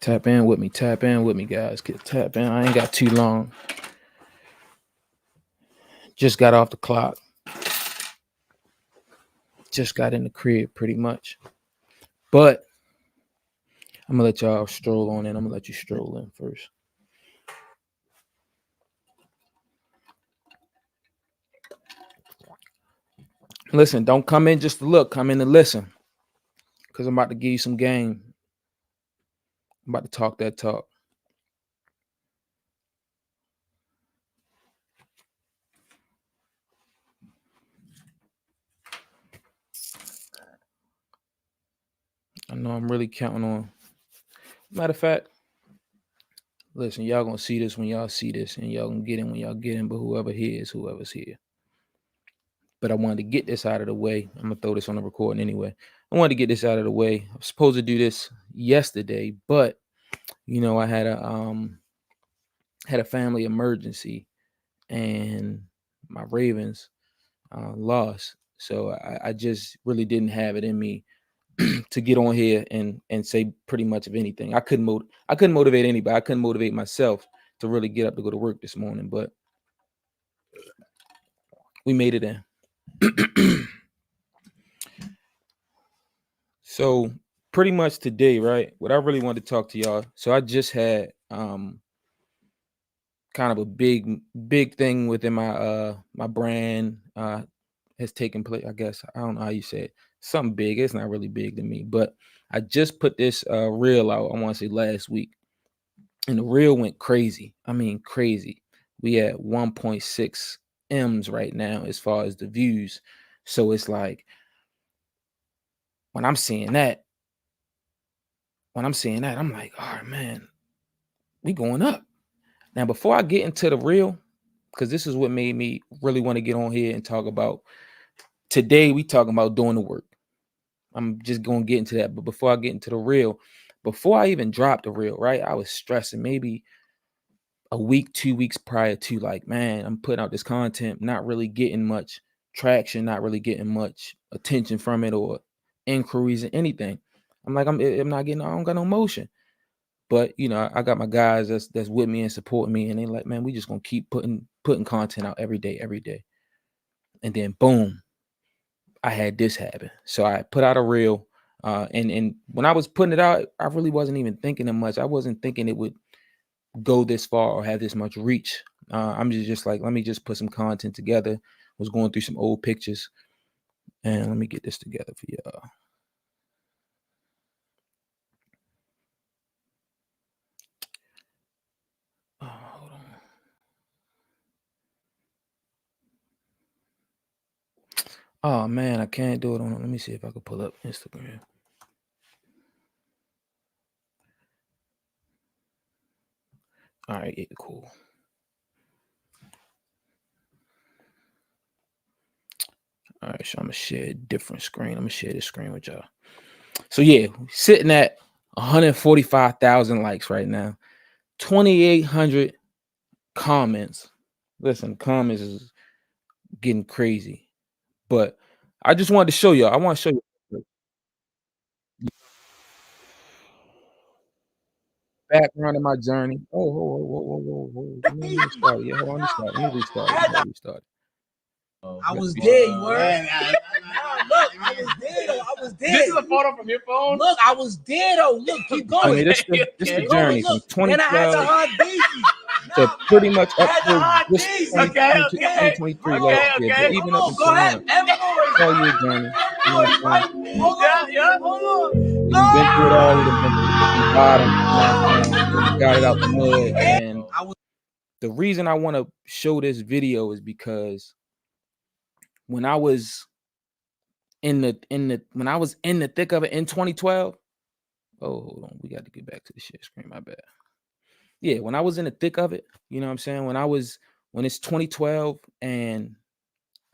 Tap in with me, guys. Tap in. I ain't got too long. Just got off the clock. Just got in the crib pretty much. But I'm gonna let y'all stroll on in. I'm gonna let you stroll in first. Listen, don't come in just to look, come in to listen. Cause I'm about to give you some game. I'm about to talk that talk. I know I'm really counting on. Matter of fact, listen, y'all gonna see this when y'all see this, and y'all gonna get in when y'all get in. But whoever here is whoever's here. But I wanted to get this out of the way. I'm gonna throw this on the recording anyway. I wanted to get this out of the way. I was supposed to do this yesterday, but I had a family emergency, and my Ravens lost. So I just really didn't have it in me to get on here and say pretty much of anything. I couldn't motivate anybody. I couldn't motivate myself to really get up to go to work this morning, but we made it in. So pretty much today, right? What I really wanted to talk to y'all. So I just had kind of a big thing within my brand has taken place. I guess I don't know how you say it. Something big. It's not really big to me, but I just put this reel out. I want to say last week, and the reel went crazy. I mean, crazy. We at 1.6 M's right now as far as the views. So it's like when I'm seeing that, I'm like, oh man, we going up. Now, before I get into the reel, because this is what made me really want to get on here and talk about today, we talking about doing the work. I'm just going to get into that. But before I get into the reel, before I even dropped the reel, right, I was stressing maybe a week, 2 weeks prior to, like, man, I'm putting out this content, not really getting much traction, not really getting much attention from it or inquiries or anything. I'm like, I'm not getting, I don't got no motion. But I got my guys that's with me and supporting me, and they're like, man, we just gonna keep putting content out every day. And then boom, I had this happen. So I put out a reel. And when I was putting it out, I really wasn't even thinking of much. I wasn't thinking it would go this far or have this much reach. I'm just like, let me just put some content together. Was going through some old pictures, and let me get this together for y'all. Hold on. Oh man, I can't do it on. Let me see if I can pull up Instagram. All right, yeah, cool. All right, so I'm gonna share a different screen. I'm gonna share this screen with y'all. So yeah, sitting at 145,000 likes right now, 2,800 comments. Listen, comments is getting crazy, but I just wanted to show y'all. I want to show you background of my journey. Oh, whoa. Let me restart. Yeah, hold on. Let me restart. I was dead, you were. Look, I was dead. I was dead. This is a photo from your phone? Look, I was dead. Look, keep going. I mean, this the journey from 2012 Then I had to hunt Daisy. to pretty much up to this Okay. 2023 last year. But even up until Go ahead. now, 12-year journey. You know what I'm saying? Hold on. We've been through it all. We've been through the bottom. You know what I'm saying? We got it out the mud. And the reason I want to show this video is because when I was in the thick of it in 2012. Oh, hold on. We got to get back to the share screen. My bad. Yeah, when I was in the thick of it, you know what I'm saying? When it's 2012 and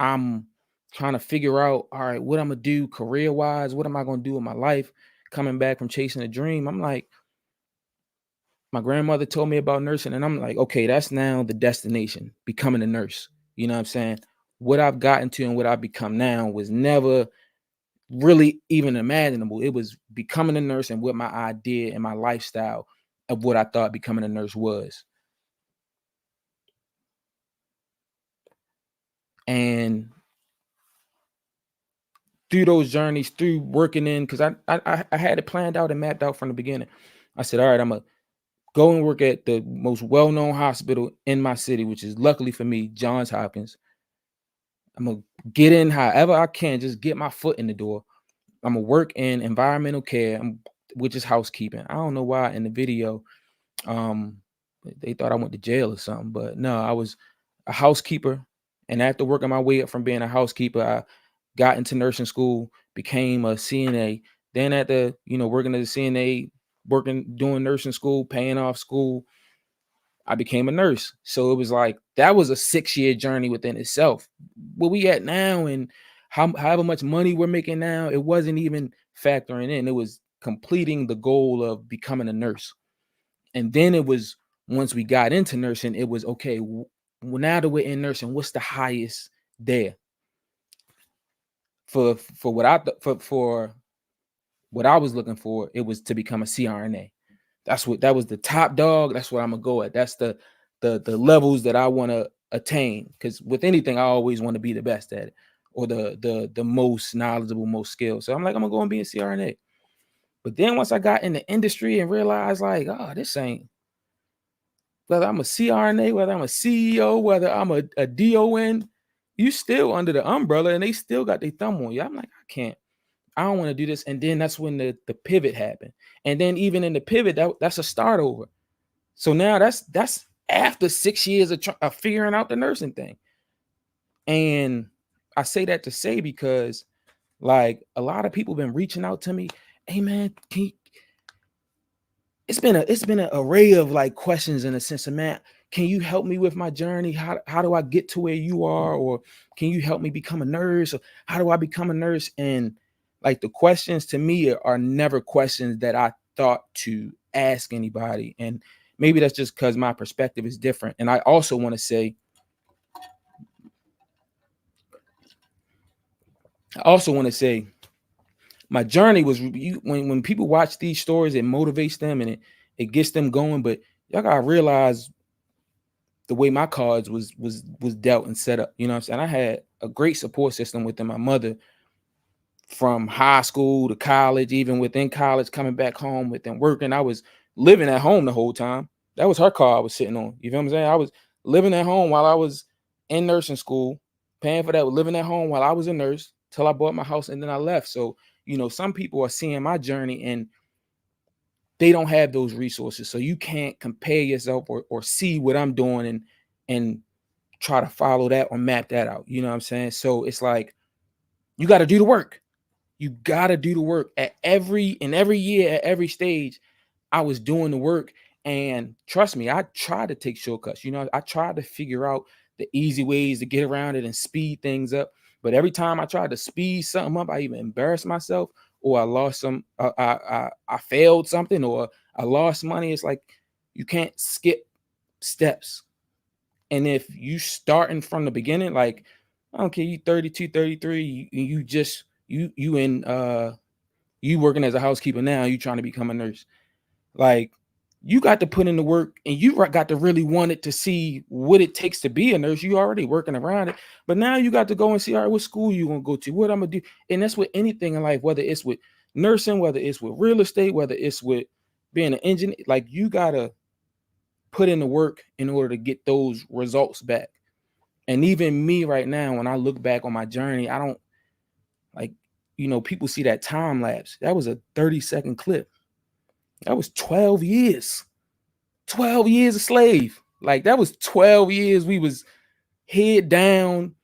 I'm trying to figure out, all right, what I'm gonna do career-wise, what am I gonna do with my life, coming back from chasing a dream. I'm like, my grandmother told me about nursing, and I'm like, okay, that's now the destination, becoming a nurse. You know what I'm saying? What I've gotten to and what I've become now was never really even imaginable. It was becoming a nurse and what my idea and my lifestyle of what I thought becoming a nurse was. And through those journeys, through working in, because I had it planned out and mapped out from the beginning. I said, all right, I'm gonna go and work at the most well-known hospital in my city, which is luckily for me, Johns Hopkins. I'm gonna get in however I can, just get my foot in the door. I'm gonna work in environmental care, which is housekeeping. I don't know why in the video, um, they thought I went to jail or something, but no, I was a housekeeper. And after working my way up from being a housekeeper, I got into nursing school, became a CNA. Then at the, working as a CNA, doing nursing school, paying off school, I became a nurse. So it was like, that was a 6-year journey within itself. Where we at now and however much money we're making now, it wasn't even factoring in. It was completing the goal of becoming a nurse. And then it was, once we got into nursing, it was, okay, now that we're in nursing, what's the highest there? For what I was looking for, it was to become a CRNA. That was the top dog. That's what I'm gonna go at. That's the levels that I want to attain. Because with anything, I always want to be the best at it, or the most knowledgeable, most skilled. So I'm like, I'm gonna go and be a CRNA. But then once I got in the industry and realized, like, oh, this ain't, whether I'm a CRNA, whether I'm a CEO, whether I'm a DON, you still under the umbrella and they still got their thumb on you. I'm like, I don't want to do this. And then that's when the pivot happened. And then even in the pivot, that's a start over. So now that's after 6 years of figuring out the nursing thing. And I say that to say, because like a lot of people been reaching out to me, hey man, it's been an array of like questions in a sense of, man, can you help me with my journey? How do I get to where you are? Or can you help me become a nurse? Or how do I become a nurse? And like the questions to me are never questions that I thought to ask anybody. And maybe that's just because my perspective is different. And I also want to say, my journey was, when people watch these stories, it motivates them and it gets them going. But y'all gotta realize the way my cards was dealt and set up. You know what I'm saying? I had a great support system within my mother, from high school to college, even within college, coming back home, within working. I was living at home the whole time. That was her car I was sitting on. You feel what I'm saying? I was living at home while I was in nursing school, paying for that, living at home while I was a nurse till I bought my house and then I left. So, some people are seeing my journey and they don't have those resources. So you can't compare yourself or see what I'm doing and try to follow that or map that out. You know what I'm saying? So it's like, you got to do the work. You got to do the work at every year, at every stage. I was doing the work, and trust me, I tried to take shortcuts. I tried to figure out the easy ways to get around it and speed things up. But every time I tried to speed something up, I even embarrassed myself, or I lost some, I failed something, or I lost money. It's like, you can't skip steps. And if you starting from the beginning, like, I don't care, you 32, 33, you working as a housekeeper now, you trying to become a nurse. Like, you got to put in the work, and you got to really want it to see what it takes to be a nurse. You already working around it, but now you got to go and see, all right, what school you gonna go to, what I'm gonna do. And that's with anything in life, whether it's with nursing, whether it's with real estate, whether it's with being an engineer. Like, you gotta put in the work in order to get those results back. And even me right now, when I look back on my journey, I don't like, people see that time lapse. That was a 30-second clip. That was 12 years. 12 years a slave. Like, that was 12 years we was head down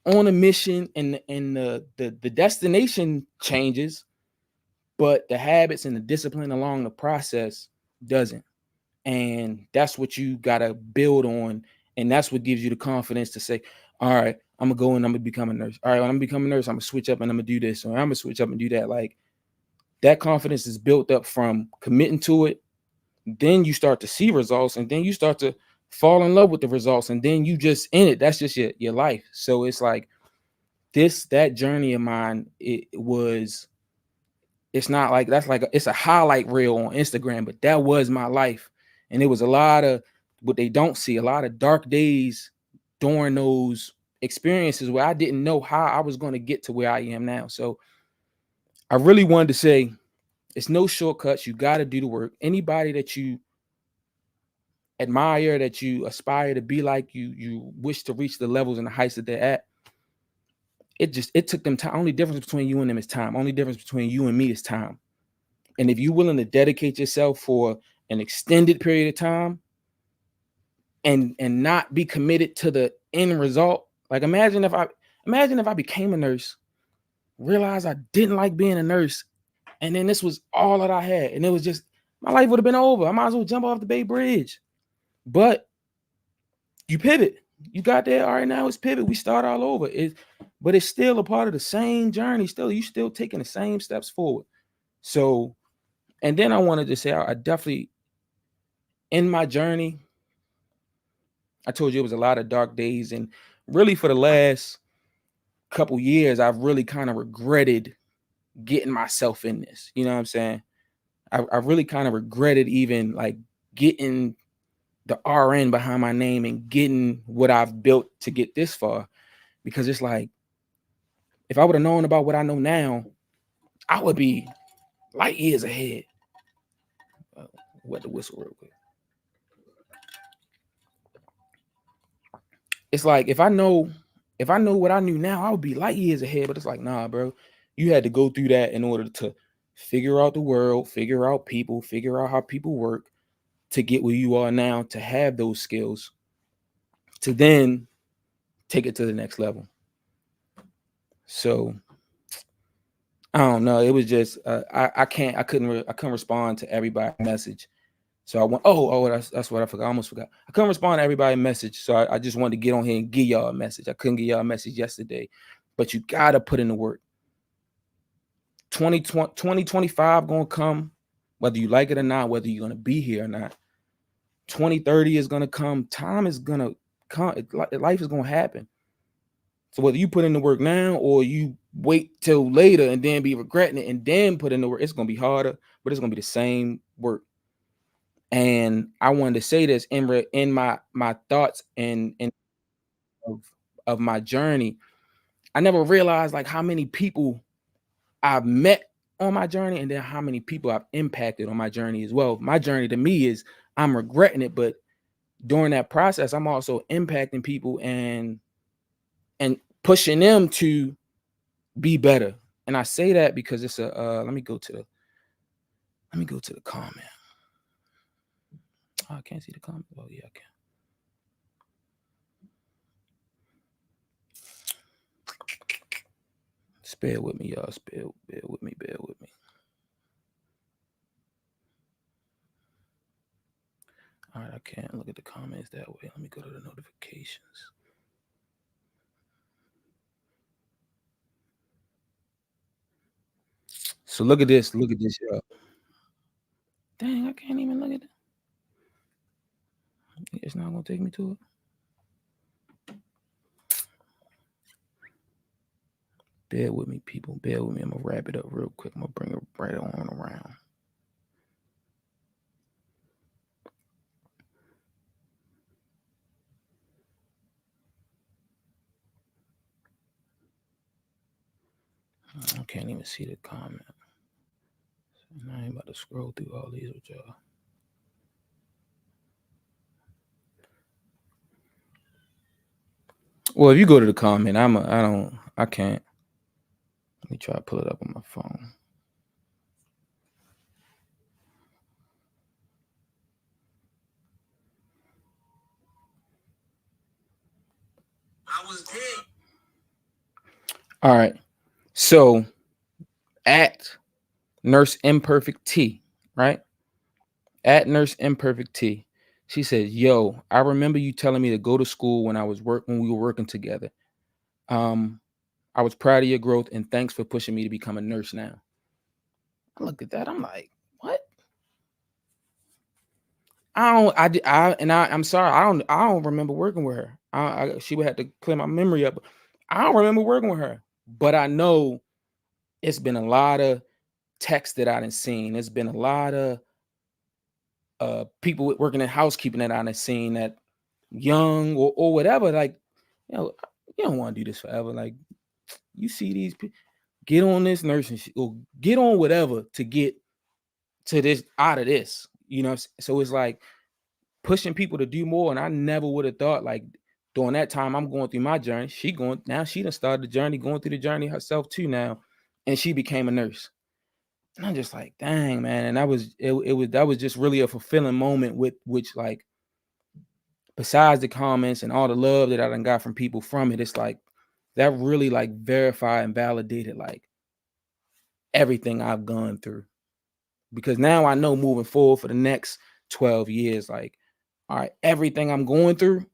on a mission, and the destination changes, but the habits and the discipline along the process doesn't. And that's what you gotta build on. And that's what gives you the confidence to say, all right, I'm gonna go and I'm gonna become a nurse. All right, when I'm gonna become a nurse, I'm gonna switch up and I'm gonna do this, or I'm gonna switch up and do that. Like, that confidence is built up from committing to it. Then you start to see results, and then you start to fall in love with the results, and then you just in it. That's just your life. So it's like, that journey of mine, it's not like it's a highlight reel on Instagram, but that was my life. And it was a lot of what they don't see, a lot of dark days during those experiences where I didn't know how I was going to get to where I am now. So I really wanted to say it's no shortcuts. You got to do the work. Anybody that you admire, that you aspire to be like, you wish to reach the levels and the heights that they're at, it took them time. Only difference between you and them is time. Only difference between you and me is time. And if you're willing to dedicate yourself for an extended period of time and not be committed to the end result, like imagine if I became a nurse, realized I didn't like being a nurse, and then this was all that I had, and it was just, my life would have been over. I might as well jump off the Bay Bridge. But you pivot. You got there. All right, now it's pivot. We start all over. But it's still a part of the same journey. You still taking the same steps forward. So, and then I wanted to say, I definitely, in my journey, I told you it was a lot of dark days. And really for the last couple years, I've really kind of regretted getting myself in this. You know what I'm saying? I really kind of regretted even like getting the RN behind my name and getting what I've built to get this far, because it's like, if I would have known about what I know now, I would be light years ahead. Wet the whistle real quick. It's like, if I know what I knew now, I would be light years ahead. But it's like, nah, bro, you had to go through that in order to figure out the world, figure out people, figure out how people work, to get where you are now, to have those skills, to then take it to the next level. So I don't know. It was just I couldn't respond to everybody's message. So I went, that's what I forgot. I almost forgot. I couldn't respond to everybody's message. So I just wanted to get on here and give y'all a message. I couldn't give y'all a message yesterday, but you gotta put in the work. 2025 gonna come, whether you like it or not, whether you're gonna be here or not. 2030 is gonna come. Time is gonna come. Life is gonna happen. So whether you put in the work now or you wait till later and then be regretting it and then put in the work, it's gonna be harder, but it's gonna be the same work. And I wanted to say this in my thoughts and of my journey. I never realized like how many people I've met on my journey, and then how many people I've impacted on my journey as well. My journey to me is, I'm regretting it, but during that process, I'm also impacting people and pushing them to be better. And I say that because it's a let me go to the comment. Oh, I can't see the comment. Oh yeah, I can. Bear with me, y'all. Bear with me. All right, I can't look at the comments that way. Let me go to the notifications. So look at this, y'all. Dang, I can't even look at it. It's not gonna take me to it. Bear with me, people. Bear with me. I'm gonna wrap it up real quick. I'm gonna bring it right on around. I can't even see the comment. I ain't about to scroll through all these with y'all. Well, if you go to the comment, I can't. Let me try to pull it up on my phone. I was dead. All right. So at Nurse Imperfect T, right? At Nurse Imperfect T, she says, "Yo, I remember you telling me to go to school when we were working together. I was proud of your growth and thanks for pushing me to become a nurse now." I look at that, I'm like, what? I'm sorry, I don't remember working with her. She would have to clear my memory up. I don't remember working with her. But I know it's been a lot of texts that I done seen. It's been a lot of people working in housekeeping that I done seen, that young or whatever. Like, you don't want to do this forever. Like, you see these people get on this nursing or get on whatever to get to this, out of this, So it's like pushing people to do more. And I never would have thought, like, during that time I'm going through my journey, she done started the journey, going through the journey herself too now, and she became a nurse. And I'm just like, dang, man. And that was just really a fulfilling moment, with which, like, besides the comments and all the love that I done got from people from it, it's like that really, like, verified and validated, like, everything I've gone through. Because now I know moving forward for the next 12 years, like, all right, everything I'm going through,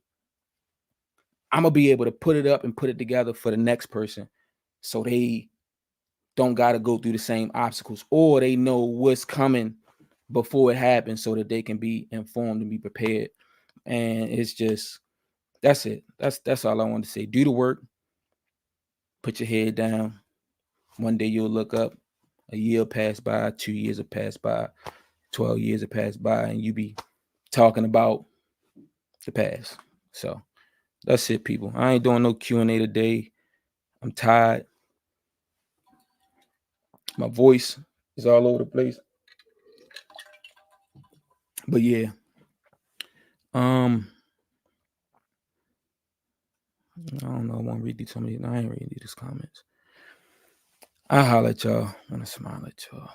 I'm gonna be able to put it up and put it together for the next person, so they don't got to go through the same obstacles, or they know what's coming before it happens, so that they can be informed and be prepared. And it's just, that's it. That's all I want to say. Do the work, put your head down. One day you'll look up, a year will pass by, 2 years will pass by, 12 years will pass by, and you be talking about the past. So that's it, people. I ain't doing no Q&A today. I'm tired. My voice is all over the place. But yeah. I don't know. I won't read these. I ain't reading these comments. I'll holler at y'all. I'm gonna smile at y'all.